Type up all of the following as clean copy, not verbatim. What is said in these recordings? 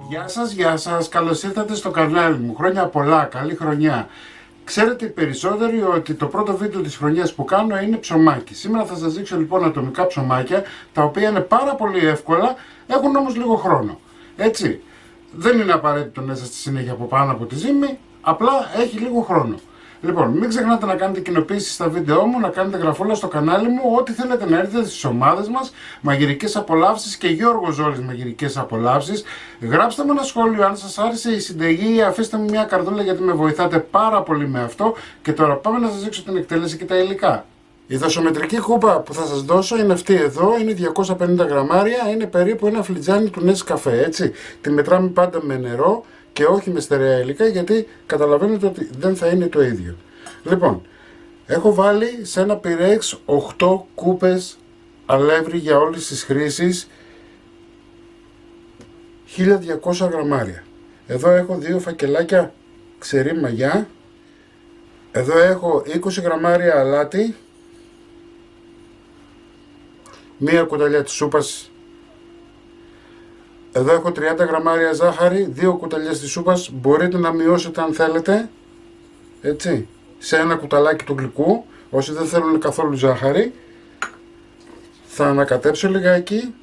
Γεια σας, καλώς ήρθατε στο κανάλι μου. Χρόνια πολλά, καλή χρονιά. Ξέρετε οι περισσότεροι ότι το πρώτο βίντεο της χρονιάς που κάνω είναι ψωμάκι. Σήμερα θα σας δείξω λοιπόν ατομικά ψωμάκια, τα οποία είναι πάρα πολύ εύκολα, έχουν όμως λίγο χρόνο. Έτσι, δεν είναι απαραίτητο να είσαστε συνέχεια από πάνω από τη ζύμη, απλά έχει λίγο χρόνο. Λοιπόν, μην ξεχνάτε να κάνετε κοινοποίηση στα βίντεό μου, να κάνετε γραφούλα στο κανάλι μου, ό,τι θέλετε να έρθετε στις ομάδες μας, μαγειρικές απολαύσεις και Γιώργο Ζόλης μαγειρικές απολαύσεις. Γράψτε μου ένα σχόλιο αν σας άρεσε η συνταγή ή αφήστε μου μια καρδούλα γιατί με βοηθάτε πάρα πολύ με αυτό. Και τώρα πάμε να σας δείξω την εκτέλεση και τα υλικά. Η δοσομετρική κούπα που θα σας δώσω είναι αυτή εδώ, είναι 250 γραμμάρια, είναι περίπου ένα φλιτζάνι του Nescafé, έτσι. Τη μετράμε πάντα με νερό και όχι με στερεά υλικά, γιατί καταλαβαίνετε ότι δεν θα είναι το ίδιο. Λοιπόν, έχω βάλει σε ένα πυρέξ 8 κούπες αλεύρι για όλες τις χρήσεις, 1200 γραμμάρια. Εδώ έχω 2 φακελάκια ξερή μαγιά, εδώ έχω 20 γραμμάρια αλάτι, μία κουταλιά της σούπας. Εδώ έχω 30 γραμμάρια ζάχαρη, 2 κουταλιές της σούπας, μπορείτε να μειώσετε αν θέλετε, έτσι, σε ένα κουταλάκι του γλυκού, όσοι δεν θέλουν καθόλου ζάχαρη. Θα ανακατέψω λιγάκι.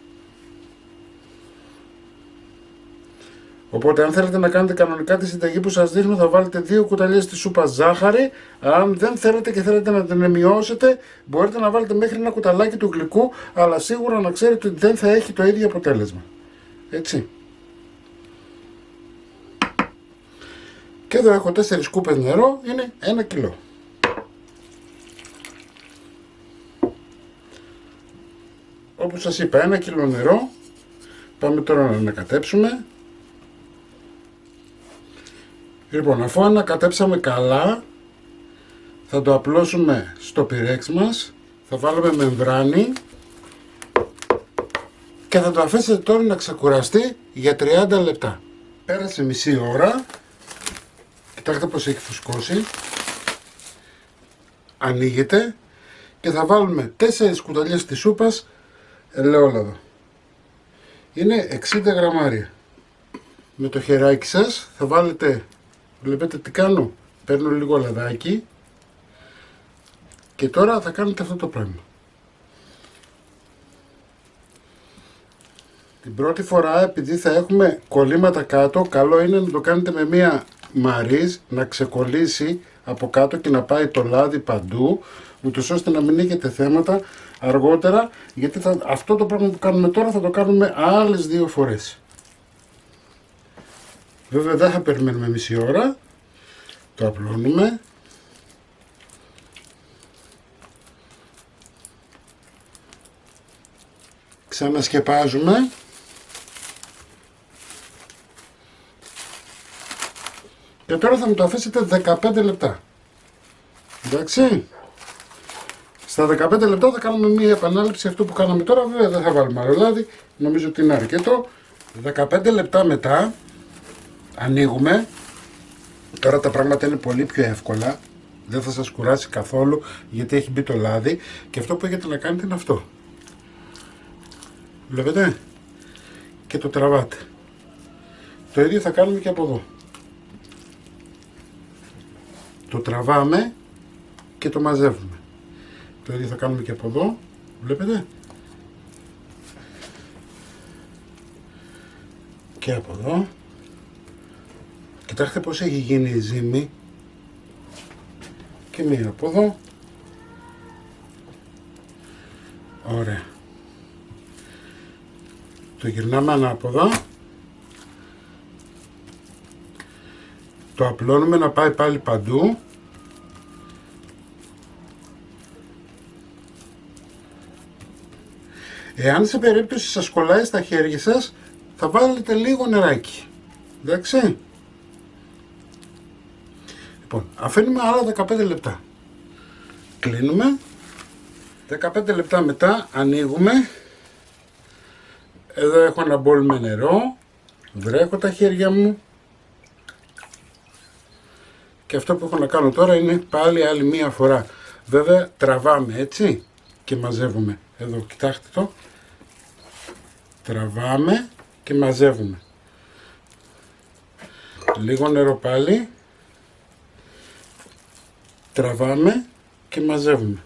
Οπότε αν θέλετε να κάνετε κανονικά τη συνταγή που σας δείχνω, θα βάλετε 2 κουταλιές της σούπας ζάχαρη. Αν δεν θέλετε και θέλετε να την μειώσετε, μπορείτε να βάλετε μέχρι ένα κουταλάκι του γλυκού, αλλά σίγουρα να ξέρετε ότι δεν θα έχει το ίδιο αποτέλεσμα. Έτσι. Και εδώ έχω 4 κούπες νερό, είναι 1 κιλό. Όπως σας είπα, 1 κιλό νερό. Πάμε τώρα να ανακατέψουμε. Λοιπόν, αφού ανακατέψαμε καλά, θα το απλώσουμε στο πυρέξ μας. Θα βάλουμε μεμβράνη και θα το αφήσετε τώρα να ξεκουραστεί για 30 λεπτά. Πέρασε μισή ώρα. Κοιτάξτε πως έχει φουσκώσει. Ανοίγεται και θα βάλουμε 4 κουταλιές της σούπας ελαιόλαδο. Είναι 60 γραμμάρια. Με το χεράκι σας θα βάλετε, βλέπετε τι κάνω, παίρνω λίγο λαδάκι και τώρα θα κάνετε αυτό το πράγμα. Την πρώτη φορά, επειδή θα έχουμε κολλήματα κάτω, καλό είναι να το κάνετε με μία μαρίζ, να ξεκολλήσει από κάτω και να πάει το λάδι παντού, ούτως ώστε να μην έχετε θέματα αργότερα, γιατί αυτό το πράγμα που κάνουμε τώρα θα το κάνουμε άλλες 2 φορές. Βέβαια δεν θα περιμένουμε μισή ώρα, το απλώνουμε. Ξανασκεπάζουμε. Και τώρα θα μου το αφήσετε 15 λεπτά. Εντάξει. Στα 15 λεπτά θα κάνουμε μία επανάληψη αυτού που κάναμε τώρα. Βέβαια δεν θα βάλουμε άλλο λάδι. Νομίζω ότι είναι αρκετό. 15 λεπτά μετά ανοίγουμε. Τώρα τα πράγματα είναι πολύ πιο εύκολα. Δεν θα σας κουράσει καθόλου γιατί έχει μπει το λάδι. Και αυτό που έχετε να κάνετε είναι αυτό. Βλέπετε. Και το τραβάτε. Το ίδιο θα κάνουμε και από εδώ. Το τραβάμε και το μαζεύουμε. Το ίδιο θα κάνουμε και από εδώ. Βλέπετε. Και από εδώ. Κοιτάξτε πως έχει γίνει η ζύμη. Και μία από εδώ. Ωραία. Το γυρνάμε ανάποδα. Το απλώνουμε να πάει πάλι παντού. Εάν σε περίπτωση σας κολλάει στα χέρια σας, θα βάλετε λίγο νεράκι. Εντάξει. Λοιπόν, αφήνουμε άλλα 15 λεπτά. Κλείνουμε. 15 λεπτά μετά ανοίγουμε. Εδώ έχω ένα μπολ με νερό. Βρέχω τα χέρια μου. Και αυτό που έχω να κάνω τώρα είναι πάλι άλλη μία φορά. Βέβαια τραβάμε έτσι και μαζεύουμε. Εδώ κοιτάξτε το. Τραβάμε και μαζεύουμε. Λίγο νερό πάλι. Τραβάμε και μαζεύουμε.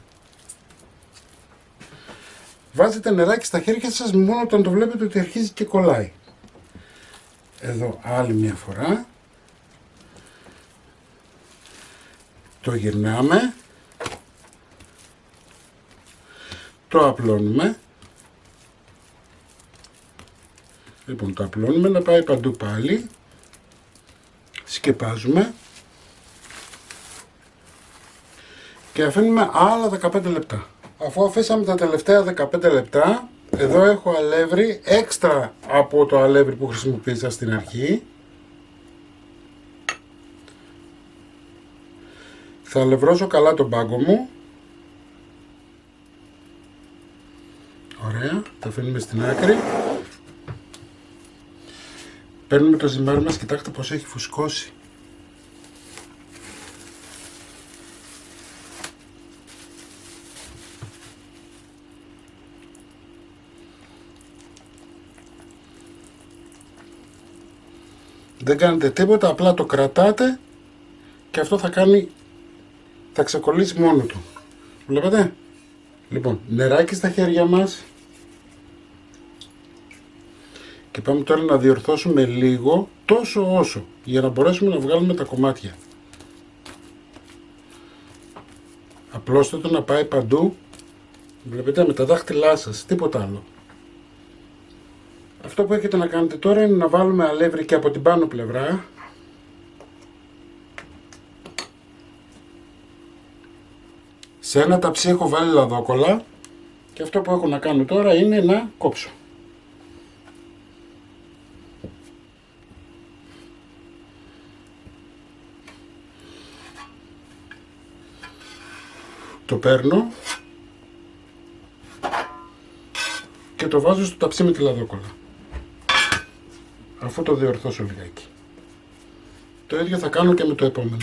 Βάζετε νεράκι στα χέρια σας μόνο όταν το βλέπετε ότι αρχίζει και κολλάει. Εδώ άλλη μια φορά. Το γυρνάμε. Το απλώνουμε. Λοιπόν, το απλώνουμε να πάει παντού πάλι. Σκεπάζουμε. Και αφήνουμε άλλα 15 λεπτά. Αφού αφήσαμε τα τελευταία 15 λεπτά, εδώ έχω αλεύρι έξτρα από το αλεύρι που χρησιμοποίησα στην αρχή. Θα αλευρώσω καλά τον πάγκο μου. Ωραία, το αφήνουμε στην άκρη. Παίρνουμε το ζυμάρι μας, κοιτάξτε πως έχει φουσκώσει. Δεν κάνετε τίποτα, απλά το κρατάτε και αυτό θα ξεκολλήσει μόνο του. Βλέπετε? Λοιπόν, νεράκι στα χέρια μας. Και πάμε τώρα να διορθώσουμε λίγο, τόσο όσο, για να μπορέσουμε να βγάλουμε τα κομμάτια. Απλώστε το να πάει παντού. Βλέπετε, με τα δάχτυλά σας, τίποτα άλλο. Αυτό που έχετε να κάνετε τώρα είναι να βάλουμε αλεύρι και από την πάνω πλευρά. Σε ένα ταψί έχω βάλει λαδόκολλα και αυτό που έχω να κάνω τώρα είναι να κόψω. Το παίρνω και το βάζω στο ταψί με τη λαδόκολλα. Αφού το διορθώσω λιγάκι. Το ίδιο θα κάνω και με το επόμενο.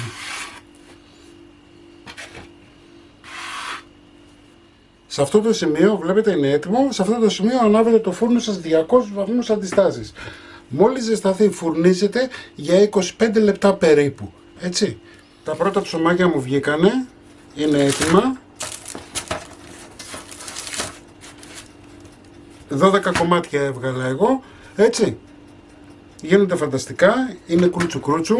Σε αυτό το σημείο, βλέπετε είναι έτοιμο, σε αυτό το σημείο ανάβετε το φούρνο σας 200 βαθμούς αντιστάσεις. Μόλις ζεσταθεί φουρνίζετε για 25 λεπτά περίπου. Έτσι. Τα πρώτα ψωμάκια μου βγήκανε, είναι έτοιμα. 12 κομμάτια έβγαλα εγώ, έτσι. Γίνονται φανταστικά, είναι κρούτσου κρούτσου.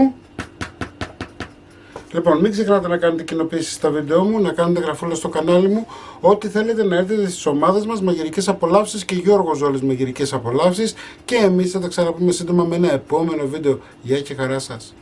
Λοιπόν, μην ξεχνάτε να κάνετε κοινοποίησεις στα βίντεο μου, να κάνετε γραφούλα στο κανάλι μου. Ό,τι θέλετε να έρθετε στις ομάδες μας, Μαγειρικές Απολαύσεις και Γιώργος Ζόλης Μαγειρικές Απολαύσεις. Και εμείς θα τα ξαναπούμε σύντομα με ένα επόμενο βίντεο. Γεια και χαρά σας.